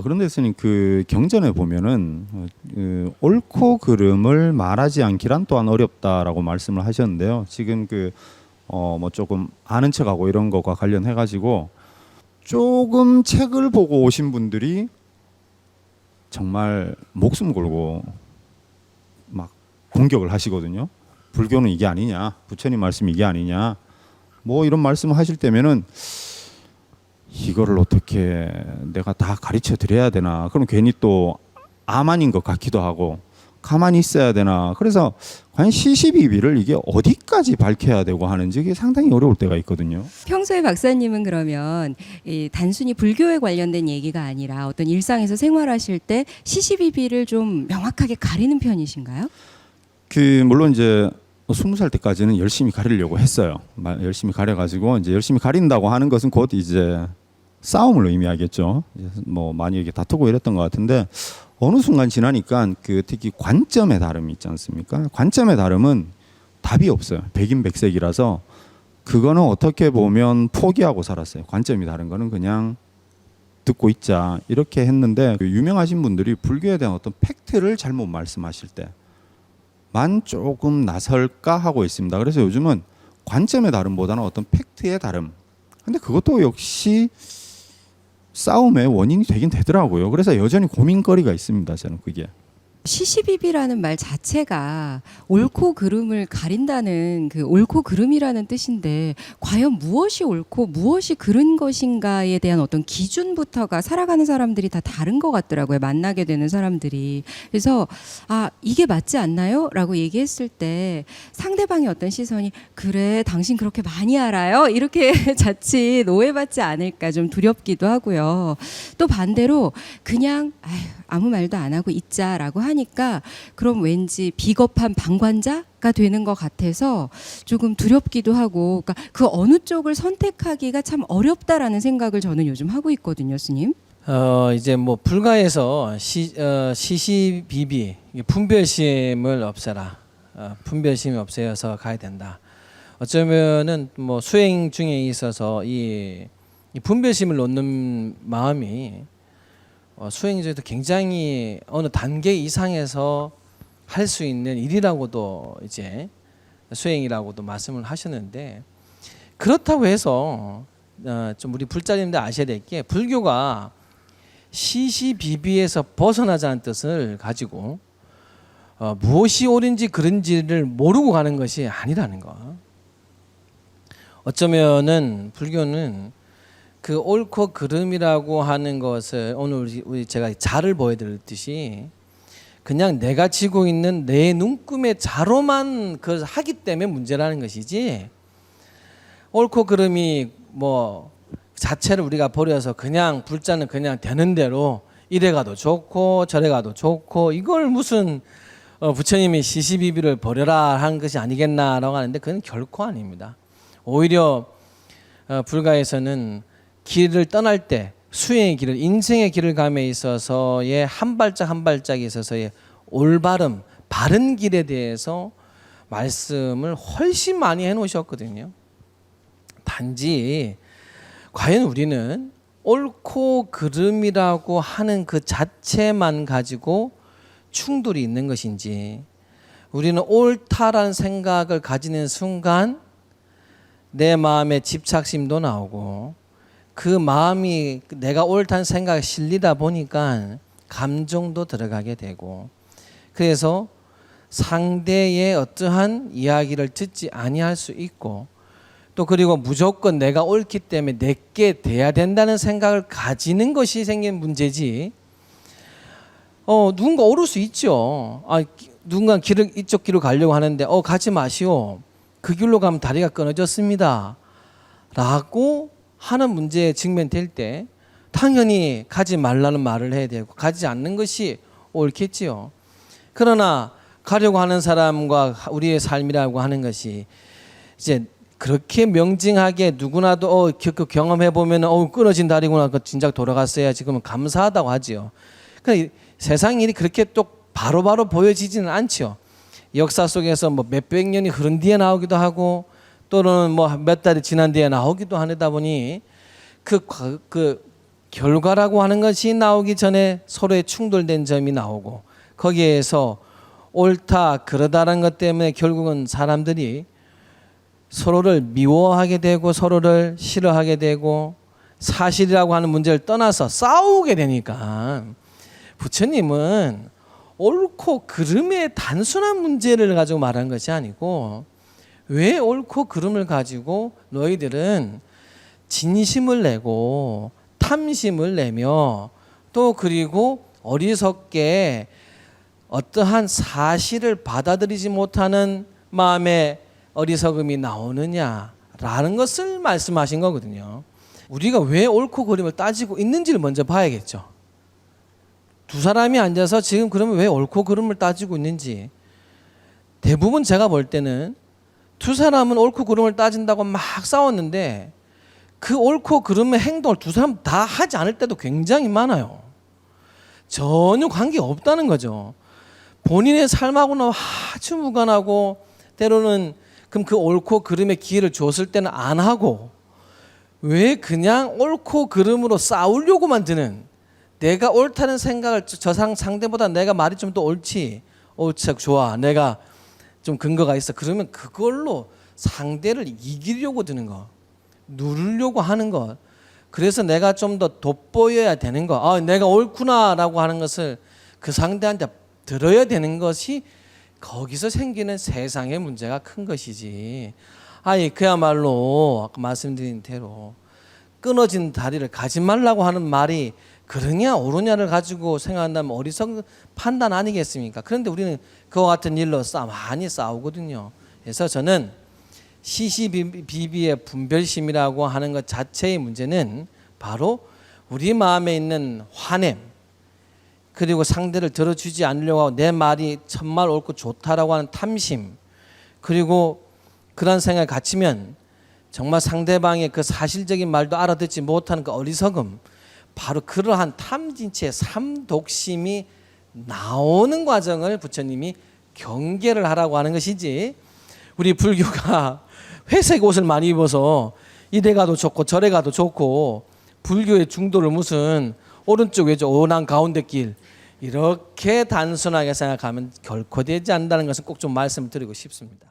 그런데 스님 그 경전에 보면은 그 옳고 그름을 말하지 않기란 또한 어렵다라고 말씀을 하셨는데요. 지금 그 뭐 조금 아는 척하고 이런 것과 관련해 가지고 조금 책을 보고 오신 분들이 정말 목숨 걸고 막 공격을 하시거든요. 불교는 이게 아니냐, 부처님 말씀이 이게 아니냐, 뭐 이런 말씀을 하실 때면은 이거를 어떻게 내가 다 가르쳐 드려야 되나? 그럼 괜히 또 암만인 것 같기도 하고 가만히 있어야 되나? 그래서 과연 시시비비를 이게 어디까지 밝혀야 되고 하는지 이게 상당히 어려울 때가 있거든요. 평소에 박사님은 그러면 단순히 불교에 관련된 얘기가 아니라 어떤 일상에서 생활하실 때 시시비비를 좀 명확하게 가리는 편이신가요? 그 물론 이제 20살 때까지는 열심히 가리려고 했어요. 열심히 가려가지고 이제 열심히 가린다고 하는 것은 곧 이제 싸움을 의미하겠죠. 뭐 많이 이렇게 다투고 이랬던 것 같은데 어느 순간 지나니까 그 특히 관점의 다름이 있지 않습니까? 관점의 다름은 답이 없어요. 백인백색이라서 그거는 어떻게 보면 포기하고 살았어요. 관점이 다른 거는 그냥 듣고 있자 이렇게 했는데 그 유명하신 분들이 불교에 대한 어떤 팩트를 잘못 말씀하실 때만 조금 나설까 하고 있습니다. 그래서 요즘은 관점의 다름보다는 어떤 팩트의 다름. 근데 그것도 역시 싸움의 원인이 되긴 되더라고요. 그래서 여전히 고민거리가 있습니다. 저는 그게. 시시비비라는 말 자체가 옳고 그름을 가린다는 그 옳고 그름이라는 뜻인데 과연 무엇이 옳고 무엇이 그른 것인가에 대한 어떤 기준부터가 살아가는 사람들이 다 다른 것 같더라고요. 만나게 되는 사람들이. 그래서 이게 맞지 않나요? 라고 얘기했을 때 상대방의 어떤 시선이 그래 당신 그렇게 많이 알아요? 이렇게 자칫 오해받지 않을까 좀 두렵기도 하고요. 또 반대로 그냥 아무 말도 안 하고 있자라고 하니까 그럼 왠지 비겁한 방관자가 되는 것 같아서 조금 두렵기도 하고, 그러니까 그 어느 쪽을 선택하기가 참 어렵다라는 생각을 저는 요즘 하고 있거든요, 스님. 이제 뭐 불가에서 시시비비 분별심을 없애라. 분별심이 없애어서 가야 된다. 어쩌면은 뭐 수행 중에 있어서 이 분별심을 놓는 마음이 수행 중에도 굉장히 어느 단계 이상에서 할 수 있는 일이라고도 이제 수행이라고도 말씀을 하셨는데, 그렇다고 해서 좀 우리 불자님들 아셔야 될 게 불교가 시시비비에서 벗어나자는 뜻을 가지고 무엇이 옳은지 그른지를 모르고 가는 것이 아니라는 거. 어쩌면은 불교는 그 옳고 그름이라고 하는 것을 오늘 우리 제가 자를 보여드렸듯이 그냥 내가 지고 있는 내 눈금의 자로만 그걸 하기 때문에 문제라는 것이지, 옳고 그름이 뭐 자체를 우리가 버려서 그냥 불자는 그냥 되는 대로 이래 가도 좋고 저래 가도 좋고 이걸 무슨 부처님이 시시비비를 버려라 하는 것이 아니겠나라고 하는데 그건 결코 아닙니다. 오히려 불가에서는 길을 떠날 때 수행의 길을, 인생의 길을 감에 있어서의 한 발짝 한 발짝에 있어서의 올바름, 바른 길에 대해서 말씀을 훨씬 많이 해놓으셨거든요. 단지 과연 우리는 옳고 그름이라고 하는 그 자체만 가지고 충돌이 있는 것인지, 우리는 옳다라는 생각을 가지는 순간 내 마음에 집착심도 나오고 그 마음이 내가 옳다는 생각에 실리다 보니까 감정도 들어가게 되고, 그래서 상대의 어떠한 이야기를 듣지 아니할 수 있고, 또 그리고 무조건 내가 옳기 때문에 내게 돼야 된다는 생각을 가지는 것이 생긴 문제지, 누군가 오를 수 있죠. 누군가 이쪽 길로 가려고 하는데 가지 마시오. 그 길로 가면 다리가 끊어졌습니다 라고 하는 문제에 직면될 때 당연히 가지 말라는 말을 해야 되고 가지 않는 것이 옳겠지요. 그러나 가려고 하는 사람과 우리의 삶이라고 하는 것이 이제 그렇게 명징하게 누구나도 경험해 보면 끊어진 다리구나, 그 진작 돌아갔어야 지금은 감사하다고 하지요. 그러니까 세상 일이 그렇게 또 바로바로 보여지지는 않죠. 역사 속에서 뭐 몇백 년이 흐른 뒤에 나오기도 하고 또는 뭐 몇 달이 지난 뒤에 나오기도 하다 보니 그 결과라고 하는 것이 나오기 전에 서로의 충돌된 점이 나오고 거기에서 옳다 그러다라는 것 때문에 결국은 사람들이 서로를 미워하게 되고 서로를 싫어하게 되고 사실이라고 하는 문제를 떠나서 싸우게 되니까 부처님은 옳고 그름의 단순한 문제를 가지고 말한 것이 아니고 왜 옳고 그름을 가지고 너희들은 진심을 내고 탐심을 내며 또 그리고 어리석게 어떠한 사실을 받아들이지 못하는 마음의 어리석음이 나오느냐라는 것을 말씀하신 거거든요. 우리가 왜 옳고 그름을 따지고 있는지를 먼저 봐야겠죠. 두 사람이 앉아서 지금 그러면 왜 옳고 그름을 따지고 있는지 대부분 제가 볼 때는 두 사람은 옳고 그름을 따진다고 막 싸웠는데 그 옳고 그름의 행동을 두 사람 다 하지 않을 때도 굉장히 많아요. 전혀 관계가 없다는 거죠. 본인의 삶하고는 아주 무관하고 때로는 그럼 그 옳고 그름의 기회를 줬을 때는 안 하고 왜 그냥 옳고 그름으로 싸우려고만 드는 내가 옳다는 생각을 저 상대보다 내가 말이 좀 더 옳지 좋아 내가 좀 근거가 있어 그러면 그걸로 상대를 이기려고 드는 거 누르려고 하는 것 그래서 내가 좀 더 돋보여야 되는 거 내가 옳구나라고 하는 것을 그 상대한테 들어야 되는 것이 거기서 생기는 세상의 문제가 큰 것이지 그야말로 아까 말씀드린 대로 끊어진 다리를 가지 말라고 하는 말이 그러냐 옳으냐를 가지고 생각한다면 어리석은 판단 아니겠습니까? 그런데 우리는 그와 같은 일로 많이 싸우거든요. 그래서 저는 시시비비의 분별심이라고 하는 것 자체의 문제는 바로 우리 마음에 있는 화냄 그리고 상대를 들어주지 않으려고 하고 내 말이 정말 옳고 좋다라고 하는 탐심 그리고 그런 생각을 갖추면 정말 상대방의 그 사실적인 말도 알아듣지 못하는 그 어리석음 바로 그러한 탐진치의 삼독심이 나오는 과정을 부처님이 경계를 하라고 하는 것이지 우리 불교가 회색 옷을 많이 입어서 이래 가도 좋고 저래 가도 좋고 불교의 중도를 무슨 오른쪽 왼쪽 오난 가운데 길 이렇게 단순하게 생각하면 결코 되지 않는다는 것은 꼭 좀 말씀을 드리고 싶습니다.